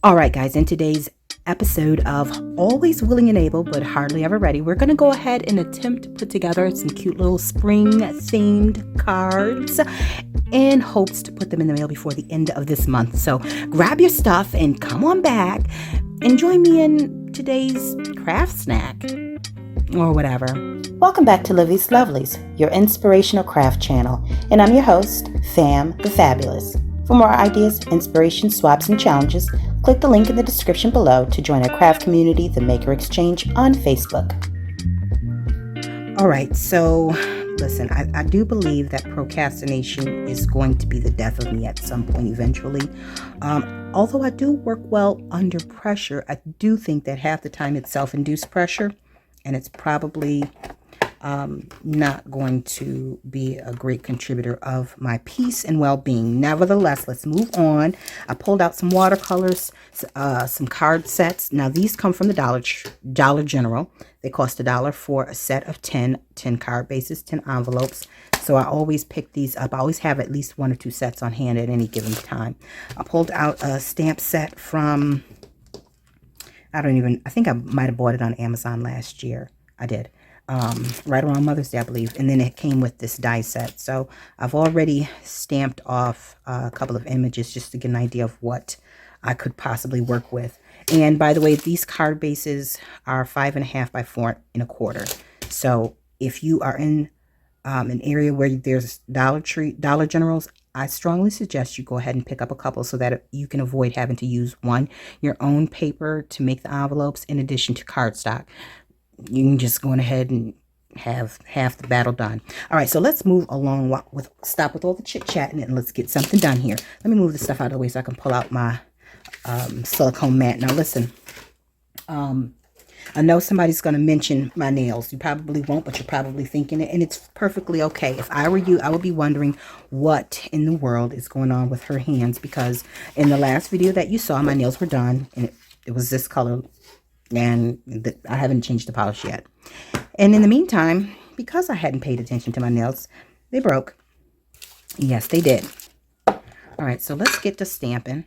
All right, guys, in today's episode of Always Willing and Able, but Hardly Ever Ready, we're going to go ahead and attempt to put together some cute little spring-themed cards in hopes to put them in the mail before the end of this month. So grab your stuff and come on back and join me in today's craft snack or whatever. Welcome back to Livie's Lovelies, your inspirational craft channel, and I'm your host, Fam the Fabulous. For more ideas, inspiration, swaps, and challenges, click the link in the description below to join our craft community, The Maker Exchange, on Facebook. All right, so listen, I do believe that procrastination is going to be the death of me at some point eventually. Although I do work well under pressure, I do think that half the time it's self-induced pressure, and it's probably not going to be a great contributor of my peace and well-being. Nevertheless, let's move on. I pulled out some watercolors, some card sets. Now, these come from the Dollar General. They cost $1 for a set of 10 card bases, 10 envelopes. So I always pick these up. I always have at least 1 or 2 sets on hand at any given time. I pulled out a stamp set from, I think I might have bought it on Amazon last year. I did. Right around Mother's Day, I believe. And then it came with this die set. So I've already stamped off a couple of images just to get an idea of what I could possibly work with. And by the way, these card bases are 5.5 by 4.25. So if you are in an area where there's Dollar Generals, I strongly suggest you go ahead and pick up a couple so that you can avoid having to use your own paper to make the envelopes in addition to cardstock. You can just go ahead and have half the battle done. All right, so let's move along stop with all the chit chatting and let's get something done here. Let me move this stuff out of the way so I can pull out my silicone mat. Now listen, I know somebody's going to mention my nails. You probably won't, but you're probably thinking it, and it's perfectly okay. If I were you, I would be wondering what in the world is going on with her hands, because in the last video that you saw, my nails were done, and it was this color. And I haven't changed the polish yet. And in the meantime, because I hadn't paid attention to my nails, they broke. Yes, they did. All right, so let's get to stamping.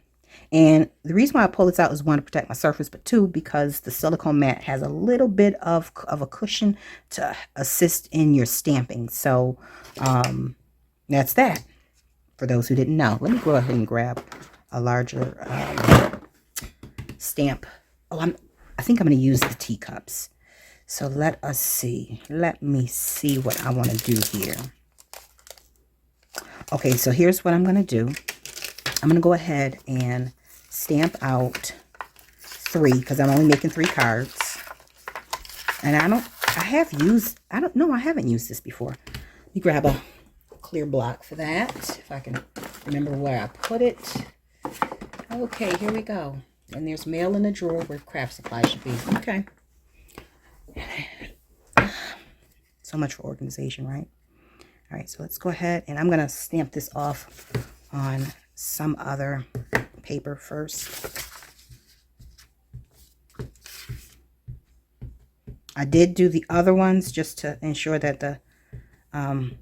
And the reason why I pull this out is, 1, to protect my surface, but 2, because the silicone mat has a little bit of a cushion to assist in your stamping. So that's that, for those who didn't know. Let me go ahead and grab a larger stamp. I think I'm going to use the teacups. So let us see. Let me see what I want to do here. Okay, so here's what I'm going to do. I'm going to go ahead and stamp out 3 because I'm only making 3 cards. And I haven't used this before. Let me grab a clear block for that, if I can remember where I put it. Okay, here we go. And there's mail in the drawer where craft supplies should be. Okay. So much for organization, right? All right, so let's go ahead. And I'm going to stamp this off on some other paper first. I did do the other ones just to ensure that the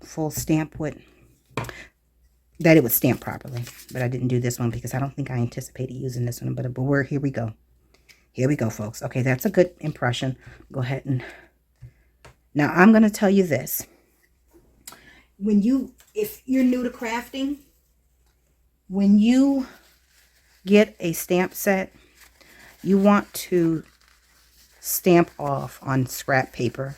full stamp would stamp properly, but I didn't do this one because I don't think I anticipated using this one, but here we go. Here we go, folks. Okay, that's a good impression. Go ahead and now I'm going to tell you this. If you're new to crafting, when you get a stamp set, you want to stamp off on scrap paper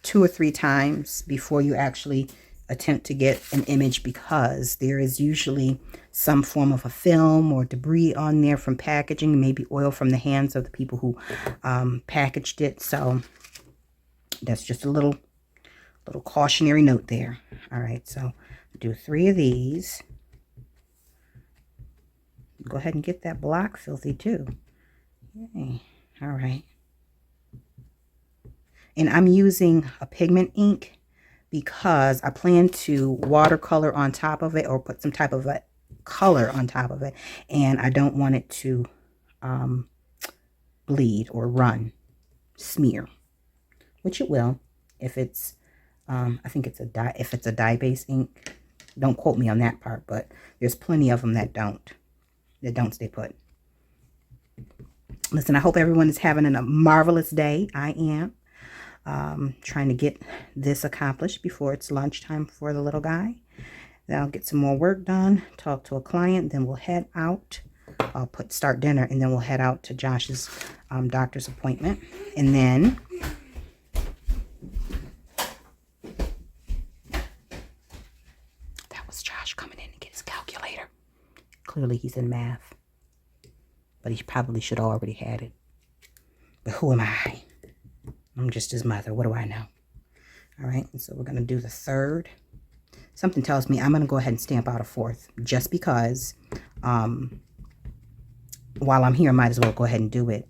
2 or 3 times before you actually attempt to get an image, because there is usually some form of a film or debris on there from packaging, maybe oil from the hands of the people who packaged it. So that's just a little cautionary note there. All right, so do 3 of these. Go ahead and get that block filthy too. Okay. All right, and I'm using a pigment ink because I plan to watercolor on top of it or put some type of a color on top of it, and I don't want it to bleed or smear, which it will if it's I think it's if it's a dye-based ink. Don't quote me on that part, but there's plenty of them that don't stay put. Listen, I hope everyone is having a marvelous day. I am trying to get this accomplished before it's lunchtime for the little guy. Then I'll get some more work done, talk to a client, then we'll head out. I'll start dinner, and then we'll head out to Josh's doctor's appointment. And then that was Josh coming in to get his calculator. Clearly he's in math, but he probably should have already had it. But who am I? I'm just his mother. What do I know? All right, and so we're going to do the third. Something tells me I'm going to go ahead and stamp out a fourth, just because while I'm here, I might as well go ahead and do it.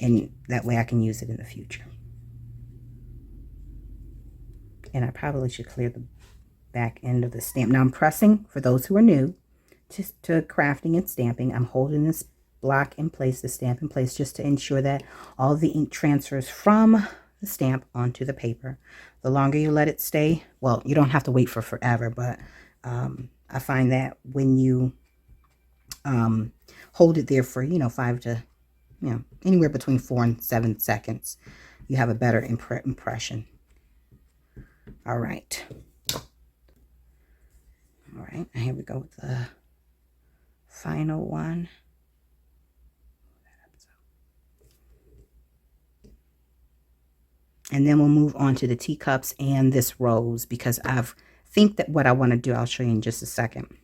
And that way I can use it in the future. And I probably should clear the back end of the stamp. Now I'm pressing, for those who are new to crafting and stamping, I'm holding this block in place, the stamp in place, just to ensure that all the ink transfers from the stamp onto the paper. The longer you let it stay, well, you don't have to wait for forever, but I find that when you hold it there for, 5 to, anywhere between 4 and 7 seconds, you have a better impression. All right. All right, here we go with the final one. And then we'll move on to the teacups and this rose, because I think that what I want to do, I'll show you in just a second.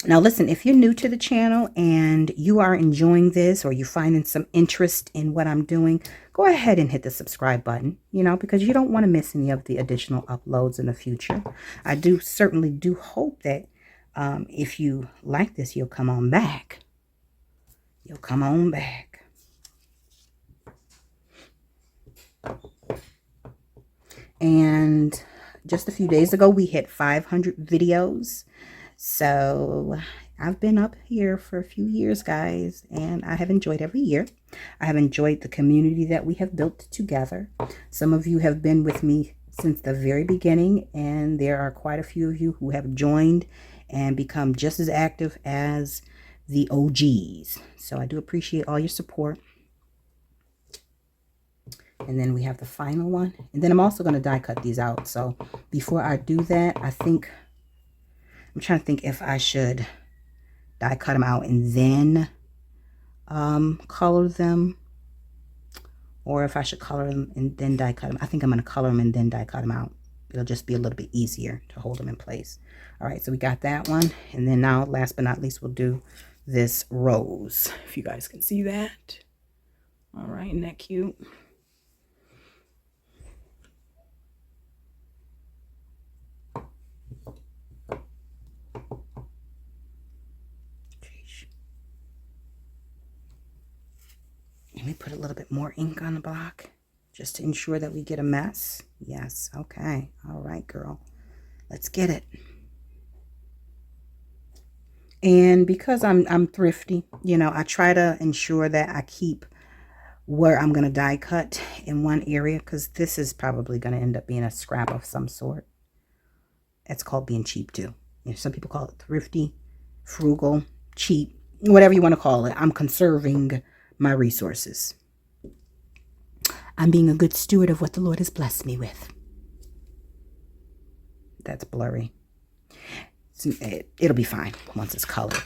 Now listen, if you're new to the channel and you are enjoying this, or you're finding some interest in what I'm doing, go ahead and hit the subscribe button, because you don't want to miss any of the additional uploads in the future. I certainly do hope that if you like this, you'll come on back. You'll come on back. And just a few days ago, we hit 500 videos. So I've been up here for a few years, guys, and I have enjoyed every year. I have enjoyed the community that we have built together. Some of you have been with me since the very beginning, and there are quite a few of you who have joined and become just as active as the OGs. So I do appreciate all your support. And then we have the final one. And then I'm also going to die cut these out. So before I do that, I'm trying to think if I should die cut them out and then color them, or if I should color them and then die cut them. I think I'm going to color them and then die cut them out. It'll just be a little bit easier to hold them in place. All right, so we got that one. And then now, last but not least, we'll do this rose, if you guys can see that. All right, isn't that cute? Let me put a little bit more ink on the block just to ensure that we get a mess. Yes, okay. All right, girl. Let's get it. And because I'm thrifty, I try to ensure that I keep where I'm going to die cut in one area, because this is probably going to end up being a scrap of some sort. It's called being cheap too. Some people call it thrifty, frugal, cheap, whatever you want to call it. I'm conserving my resources. I'm being a good steward of what the Lord has blessed me with. That's blurry. It'll be fine once it's colored.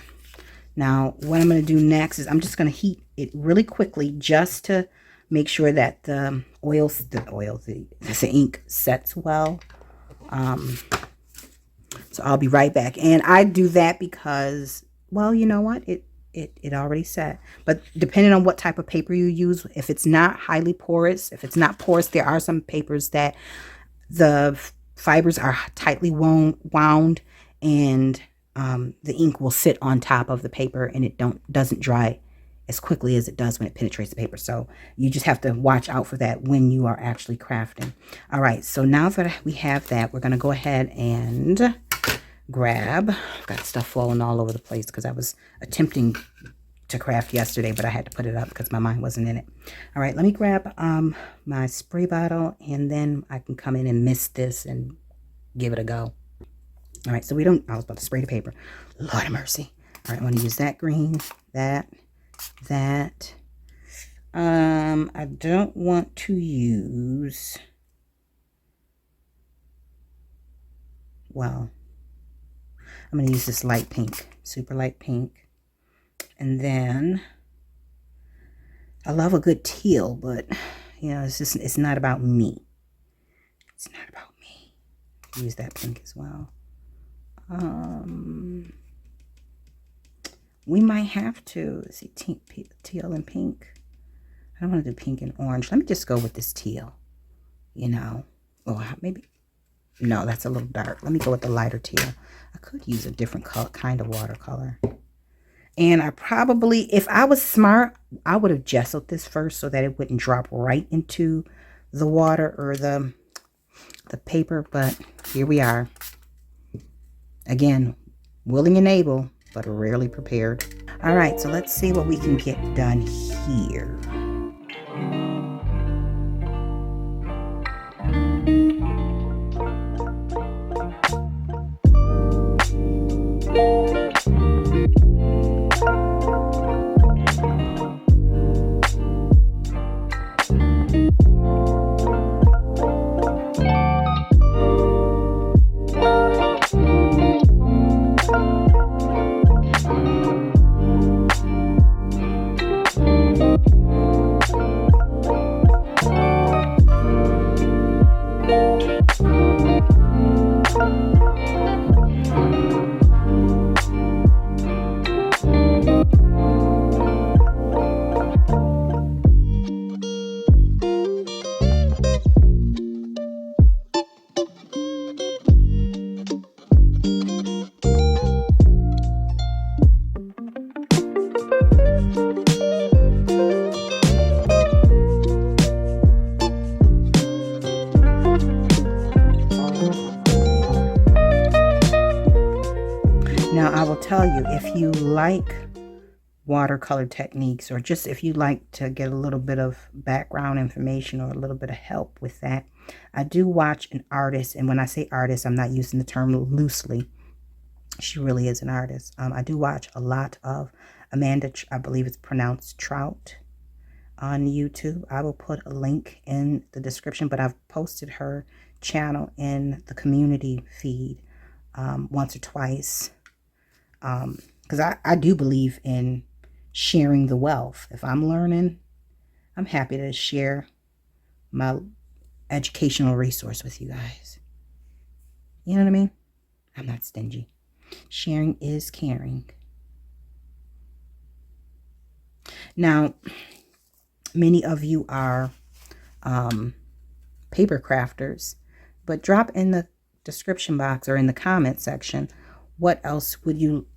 Now, what I'm going to do next is I'm just going to heat it really quickly, just to make sure that the ink sets well. So I'll be right back. And I do that because, well, you know what? It already set. But depending on what type of paper you use, if it's not highly porous, if it's not porous, there are some papers that the fibers are tightly wound, and the ink will sit on top of the paper, and it doesn't dry as quickly as it does when it penetrates the paper. So you just have to watch out for that when you are actually crafting. All right, so now that we have that, we're going to go ahead and grab, I've got stuff falling all over the place because I was attempting to craft yesterday, but I had to put it up because my mind wasn't in it. All right, let me grab my spray bottle, and then I can come in and mist this and give it a go. All right, so I was about to spray the paper. Lord have mercy. All right, I want to use that green, that, that. I don't want to use, well, I'm going to use this light pink, super light pink. And then I love a good teal, but you know, it's not about me. It's not about me. Use that pink as well. We might have to see teal and pink. I don't want to do pink and orange. Let me just go with this teal, you know. Or maybe, no, that's a little dark. Let me go with the lighter teal. I could use a different color, kind of watercolor. And I probably, if I was smart, I would have gessoed this first so that it wouldn't drop right into the water or the paper. But here we are. Again, willing and able, but rarely prepared. All right, so let's see what we can get done here. Now, I will tell you, if you like watercolor techniques, or just if you like to get a little bit of background information or a little bit of help with that, I do watch an artist. And when I say artist, I'm not using the term loosely. She really is an artist. I do watch a lot of Amanda, I believe it's pronounced Trout, on YouTube. I will put a link in the description, but I've posted her channel in the community feed once or twice. Because I do believe in sharing the wealth. If I'm learning, I'm happy to share my educational resource with you guys. You know what I mean? I'm not stingy. Sharing is caring. Now, many of you are paper crafters, but drop in the description box or in the comment section, what else would you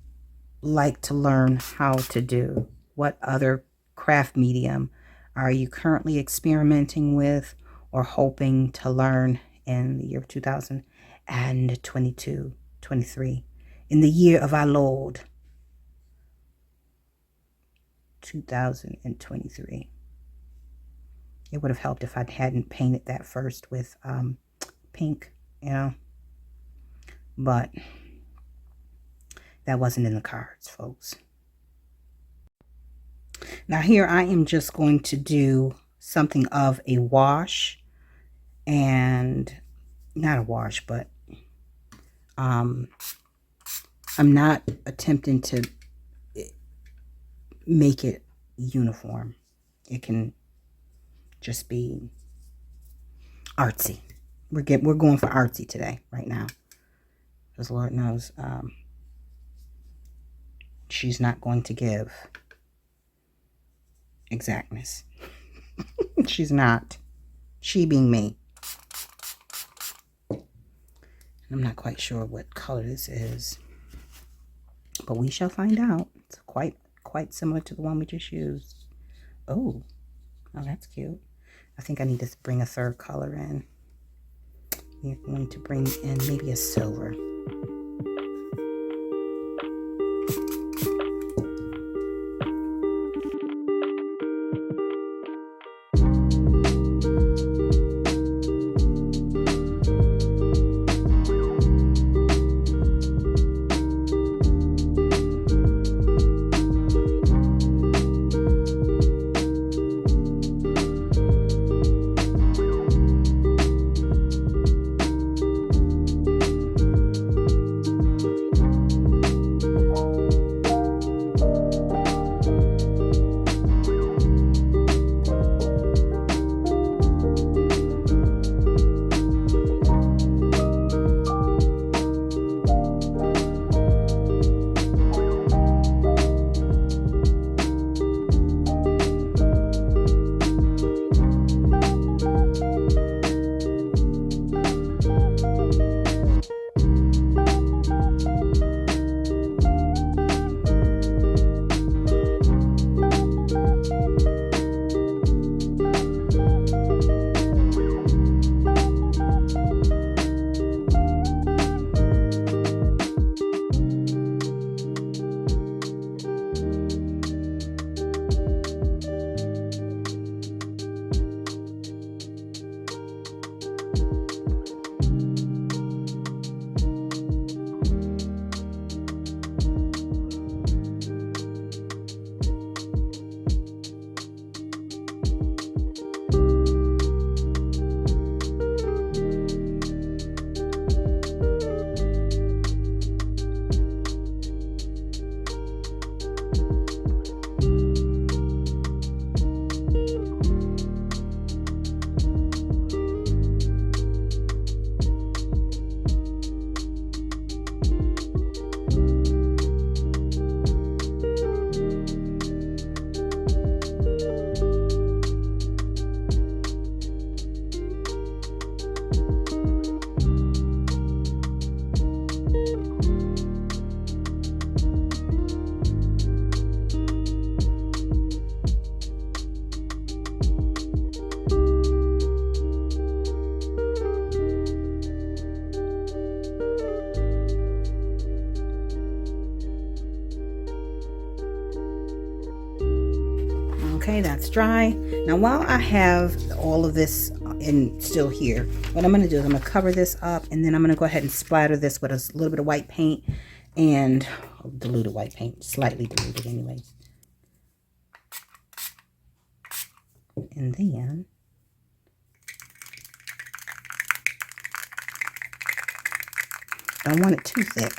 like to learn how to do? What other craft medium are you currently experimenting with or hoping to learn in the year 2022, 23, in the year of our Lord 2023? It would have helped if I hadn't painted that first with pink, you know, but that wasn't in the cards, folks. Now here I am just going to do something of a wash, and not a wash, but I'm not attempting to make it uniform. It can just be artsy. We're going for artsy today, right now, because Lord knows she's not going to give exactness. She's not. She being me. I'm not quite sure what color this is, but we shall find out. It's quite similar to the one we just used. Oh, that's cute. I think I need to bring a third color in. I'm going to bring in maybe a silver. Okay, that's dry. Now while I have all of this in still here, what I'm going to do is I'm going to cover this up, and then I'm going to go ahead and splatter this with a little bit of white paint and diluted white paint, slightly diluted anyways. And then don't want it too thick.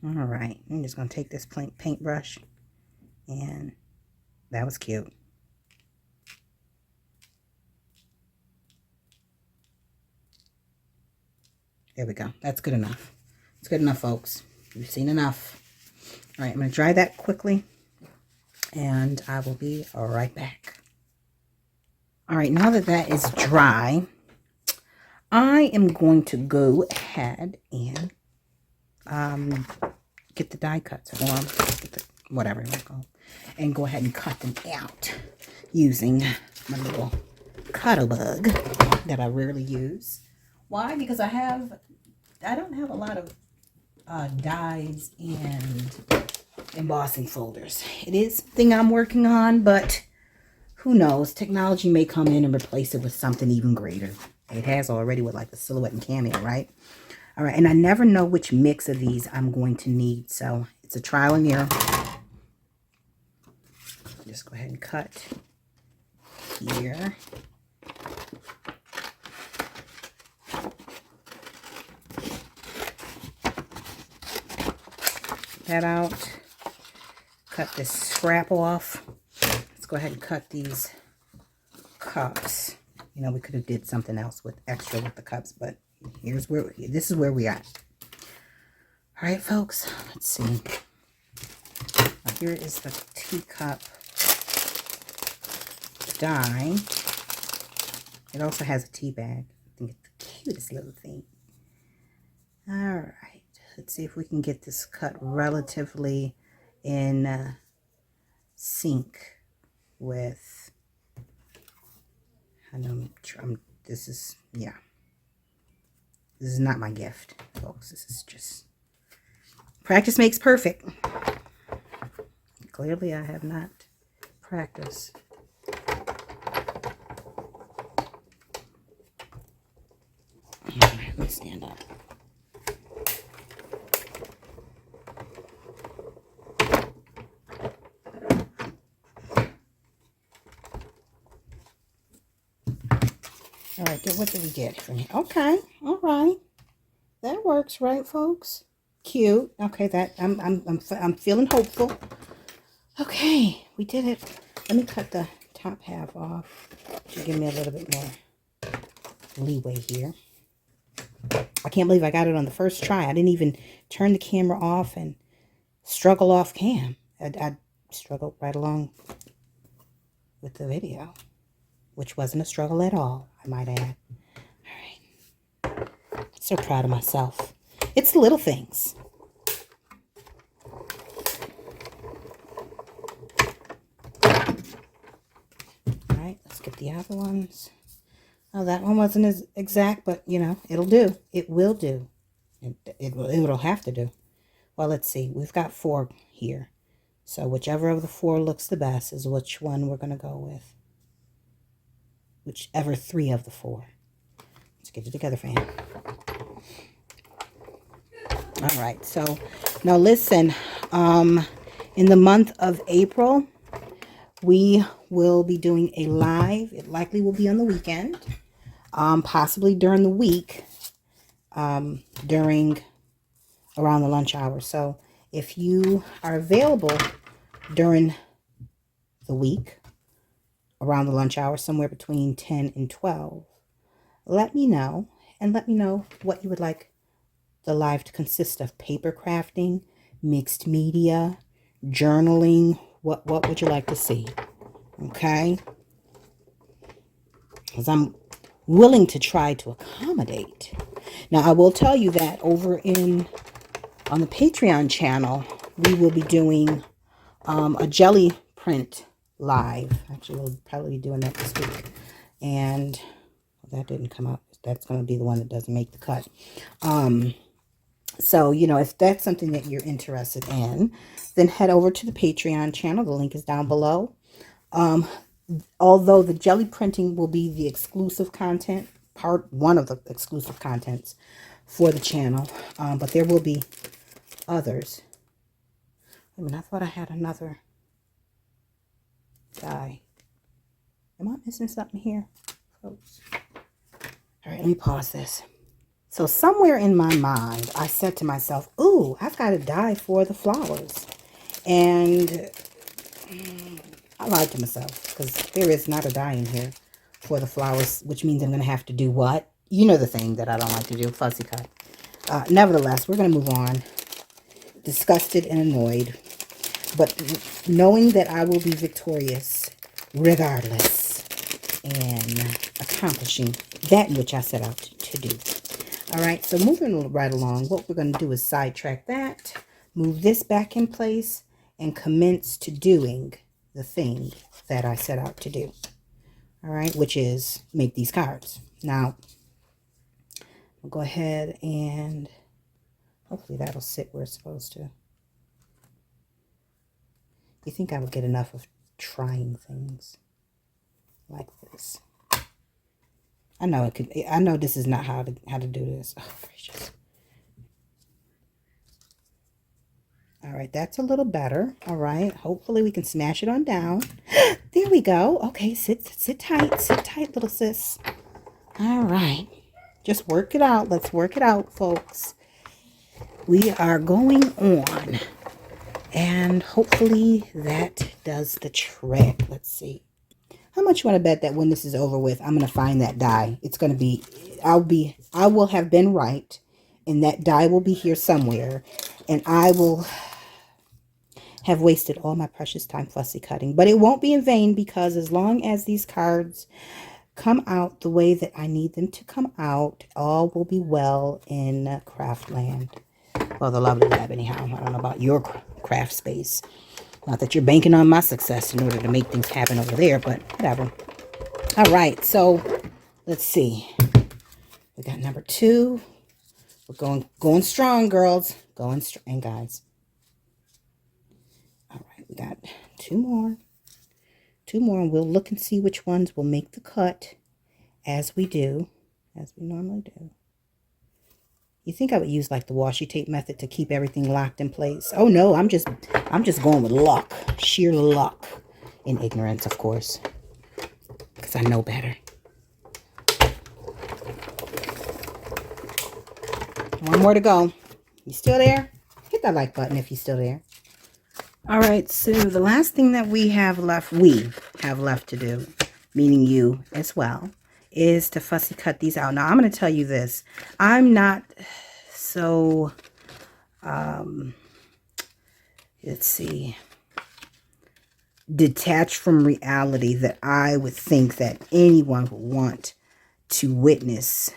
All right, I'm just going to take this paintbrush, and that was cute. There we go. That's good enough. It's good enough, folks. You've seen enough. All right, I'm going to dry that quickly, and I will be right back. All right, now that that is dry, I am going to go ahead and get the die cuts for them, whatever you want to call them, and go ahead and cut them out using my little cutter bug that I rarely use. Why? Because I don't have a lot of dies and embossing folders. It is something I'm working on, but who knows? Technology may come in and replace it with something even greater. It has already with like the silhouette and cameo, right? All right, and I never know which mix of these I'm going to need, so it's a trial and error. Just go ahead and cut here. That out. Cut this scrap off. Let's go ahead and cut these cups. You know, we could have did something else with extra with the cups, but this is where we are. All right, folks, let's see. Now, here is the teacup die. It also has a tea bag. I think it's the cutest little thing. All right, let's see if we can get this cut relatively in sync with. I know this is, yeah. This is not my gift, folks. This is just practice makes perfect. Clearly, I have not practiced. All right, let's stand up. All right, what did we get from here? Okay, all right, that works, right, folks? Cute. Okay, that I'm feeling hopeful. Okay, we did it. Let me cut the top half off to give me a little bit more leeway here. I can't believe I got it on the first try. I didn't even turn the camera off and struggle off cam. I struggled right along with the video, which wasn't a struggle at all, I might add. All right. So proud of myself. It's the little things. All right, let's get the other ones. Oh, that one wasn't as exact, but, you know, it'll do. It will do. It'll have to do. Well, let's see. We've got 4 here. So whichever of the 4 looks the best is which one we're going to go with. Whichever 3 of the 4. Let's get it together, fam. All right. So now listen, in the month of April, we will be doing a live. It likely will be on the weekend, possibly during the week, around the lunch hour. So if you are available during the week, around the lunch hour, somewhere between 10 and 12, let me know, and let me know what you would like the live to consist of. Paper crafting, mixed media, journaling. What would you like to see? Okay, because I'm willing to try to accommodate. Now, I will tell you that over on the Patreon channel, we will be doing a jelly print live. Actually, we'll probably be doing that this week. And that didn't come up. That's going to be the one that doesn't make the cut. So, you know, if that's something that you're interested in, then head over to the Patreon channel. The link is down below. Although the jelly printing will be the exclusive content, part one of the exclusive contents for the channel, but there will be others. I mean, I thought I had another die. Am I missing something here, folks? All right, let me pause this. So somewhere in my mind, I said to myself, ooh, I've got to die for the flowers. And I lied to myself, because there is not a die in here for the flowers, which means I'm going to have to do what? You know the thing that I don't like to do, fussy cut. Nevertheless, we're going to move on. Disgusted and annoyed, but knowing that I will be victorious regardless and accomplishing that which I set out to do. All right, so moving right along, what we're going to do is sidetrack that, move this back in place, and commence to doing the thing that I set out to do. All right, which is make these cards. Now, I'll go ahead and hopefully that'll sit where it's supposed to. You think I would get enough of trying things like this? I know it could. I know this is not how to do this. Oh, gracious. All right, that's a little better. All right, hopefully we can smash it on down. There we go. Okay, sit tight, little sis. All right, just work it out. Let's work it out, folks. We are going on, and hopefully that does the trick. Let's see. How much you want to bet that when this is over with, I'm going to find that die? It's going to be, I will have been right, and that die will be here somewhere, and I will have wasted all my precious time fussy cutting. But it won't be in vain, because as long as these cards come out the way that I need them to come out, all will be well in Craftland. Well, the Lovely Lab, anyhow. I don't know about your craft space. Not that you're banking on my success in order to make things happen over there, but whatever. All right, so let's see. We got number 2. We're going strong, girls. Going strong, and guys. All right, we got 2 more. 2 more, and we'll look and see which ones will make the cut as we normally do. You think I would use like the washi tape method to keep everything locked in place? Oh no, I'm just going with luck, sheer luck, in ignorance, of course, because I know better. One more to go. You still there? Hit that like button if you're still there. All right, so the last thing that we have left to do, meaning you as well, is to fussy cut these out. Now, I'm going to tell you this. I'm not so, let's see, detached from reality that I would think that anyone would want to witness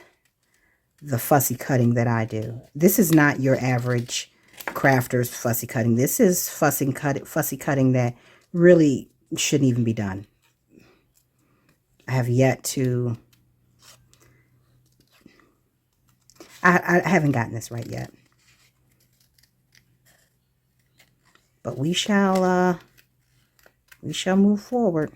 the fussy cutting that I do. This is not your average crafter's fussy cutting. This is fussy cutting that really shouldn't even be done. I have yet to... I haven't gotten this right yet. But we shall move forward.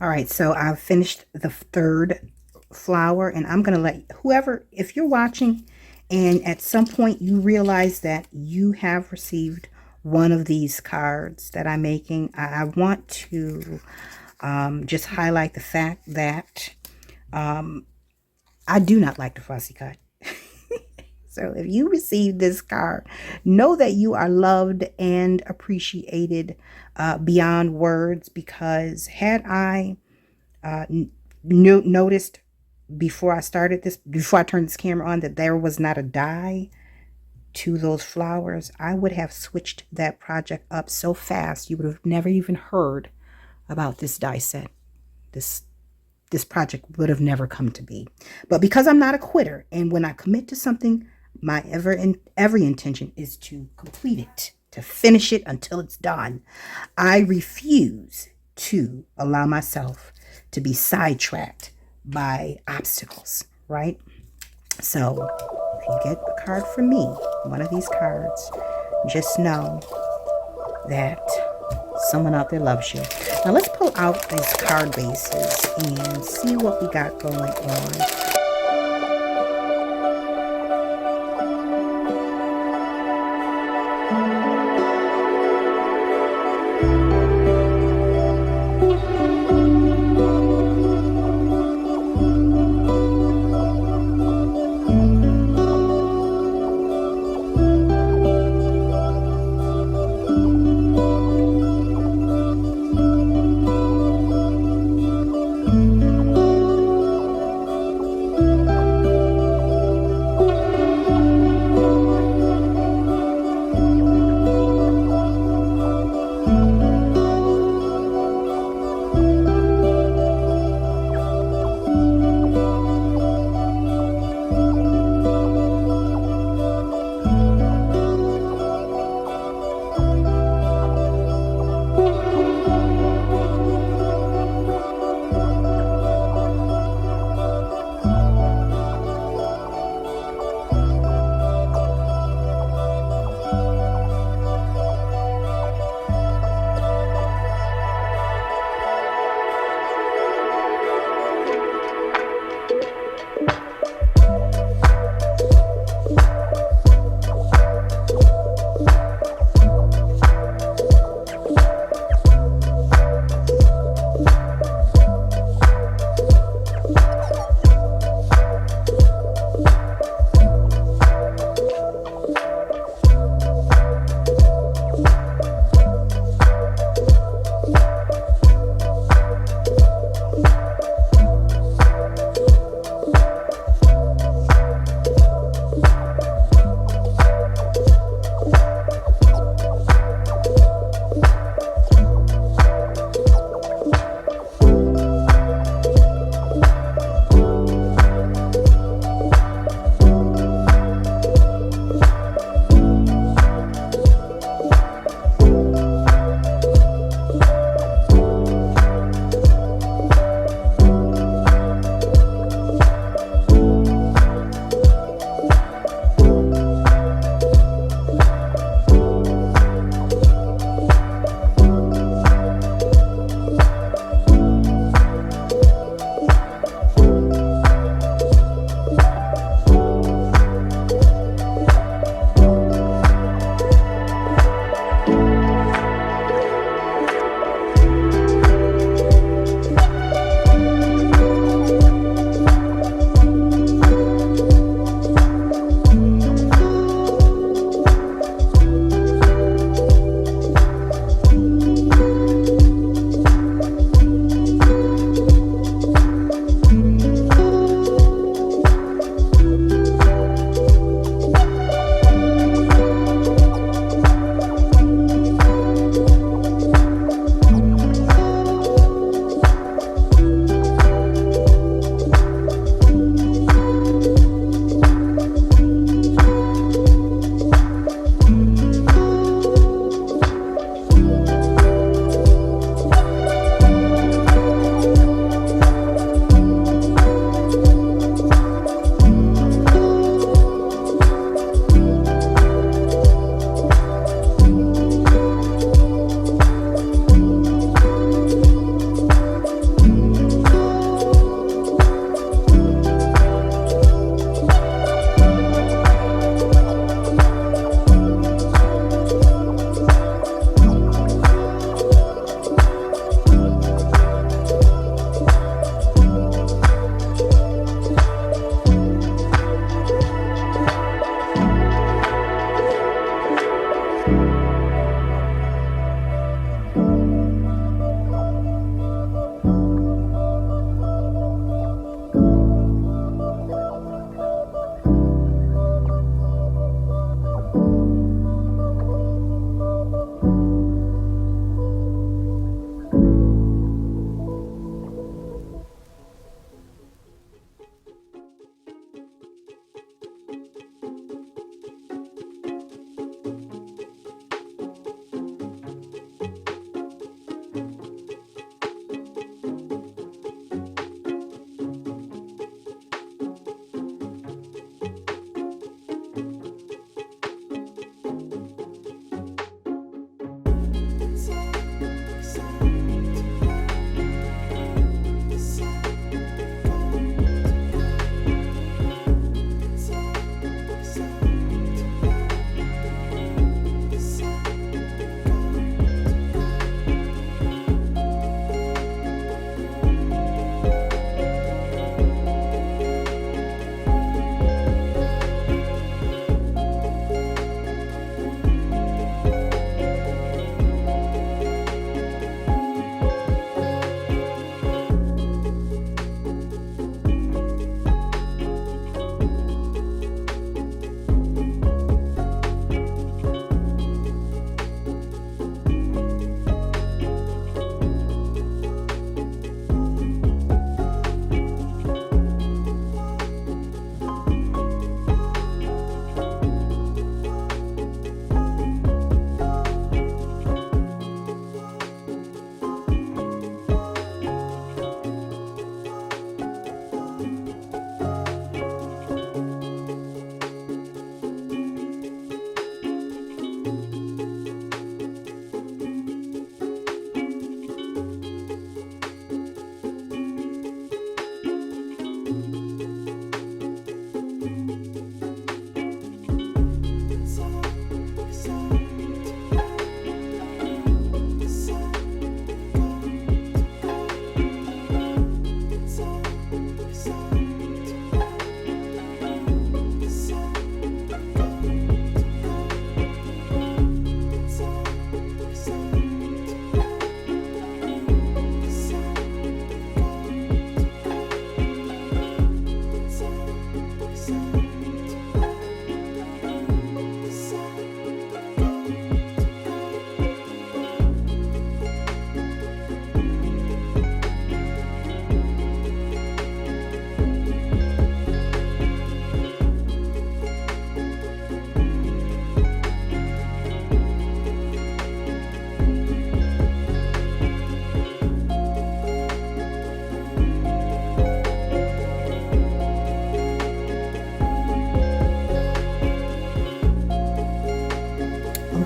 All right, so I've finished the 3rd flower, and I'm going to let whoever, if you're watching and at some point you realize that you have received one of these cards that I'm making, I want to just highlight the fact that I do not like to fussy cut. So if you receive this card, know that you are loved and appreciated beyond words, because had I noticed before I turned this camera on that there was not a die to those flowers, I would have switched that project up so fast you would have never even heard about this die set. This project would have never come to be. But because I'm not a quitter, and when I commit to something, my every intention is to complete it, to finish it until it's done. I refuse to allow myself to be sidetracked by obstacles, right? So if you get a card from me, one of these cards, just know that someone out there loves you. Now let's pull out these card bases and see what we got going on.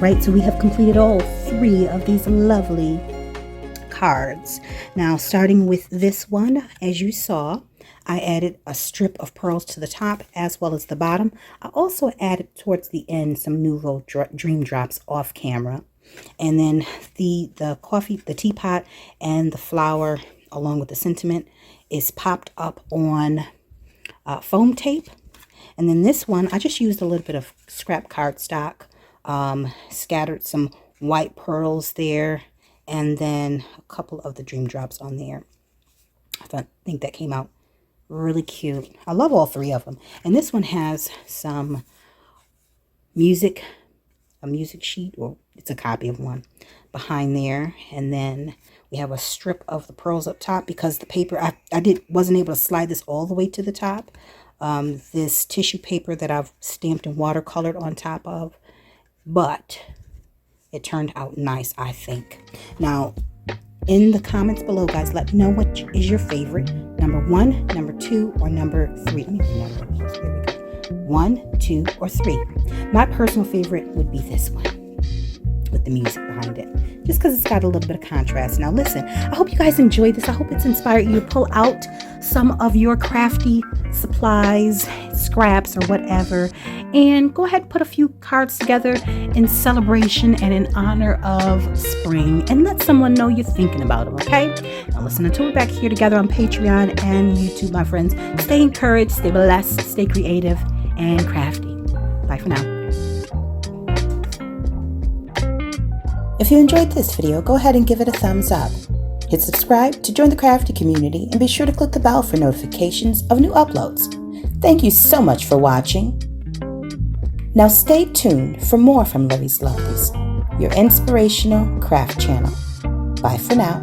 right, so we have completed all 3 of these lovely cards. Now, starting with this one, as you saw, I added a strip of pearls to the top as well as the bottom. I also added towards the end some Nouveau Dream Drops off camera. And then the teapot and the flower along with the sentiment is popped up on foam tape. And then this one, I just used a little bit of scrap cardstock, scattered some white pearls there, and then a couple of the dream drops on there. I think that came out really cute. I love all 3 of them. And this one has some a music sheet, or it's a copy of one behind there. And then we have a strip of the pearls up top because the paper, I wasn't able to slide this all the way to the top. This tissue paper that I've stamped and watercolored on top of, but it turned out nice, I think. Now, in the comments below, guys, let me know what is your favorite. Number 1, number 2, or number 3. Let me do numbers. There we go. 1, 2, or 3. My personal favorite would be this one with the music behind it, just because it's got a little bit of contrast. Now listen, I hope you guys enjoyed this. I hope it's inspired you to pull out some of your crafty supplies, scraps, or whatever, and go ahead and put a few cards together in celebration and in honor of spring, and let someone know you're thinking about them, okay? Now listen, until we're back here together on Patreon and YouTube, my friends, stay encouraged, stay blessed, stay creative, and crafty. Bye for now. If you enjoyed this video, go ahead and give it a thumbs up. Hit subscribe to join the crafty community, and be sure to click the bell for notifications of new uploads. Thank you so much for watching. Now stay tuned for more from Livie's Lovelies, your inspirational craft channel. Bye for now.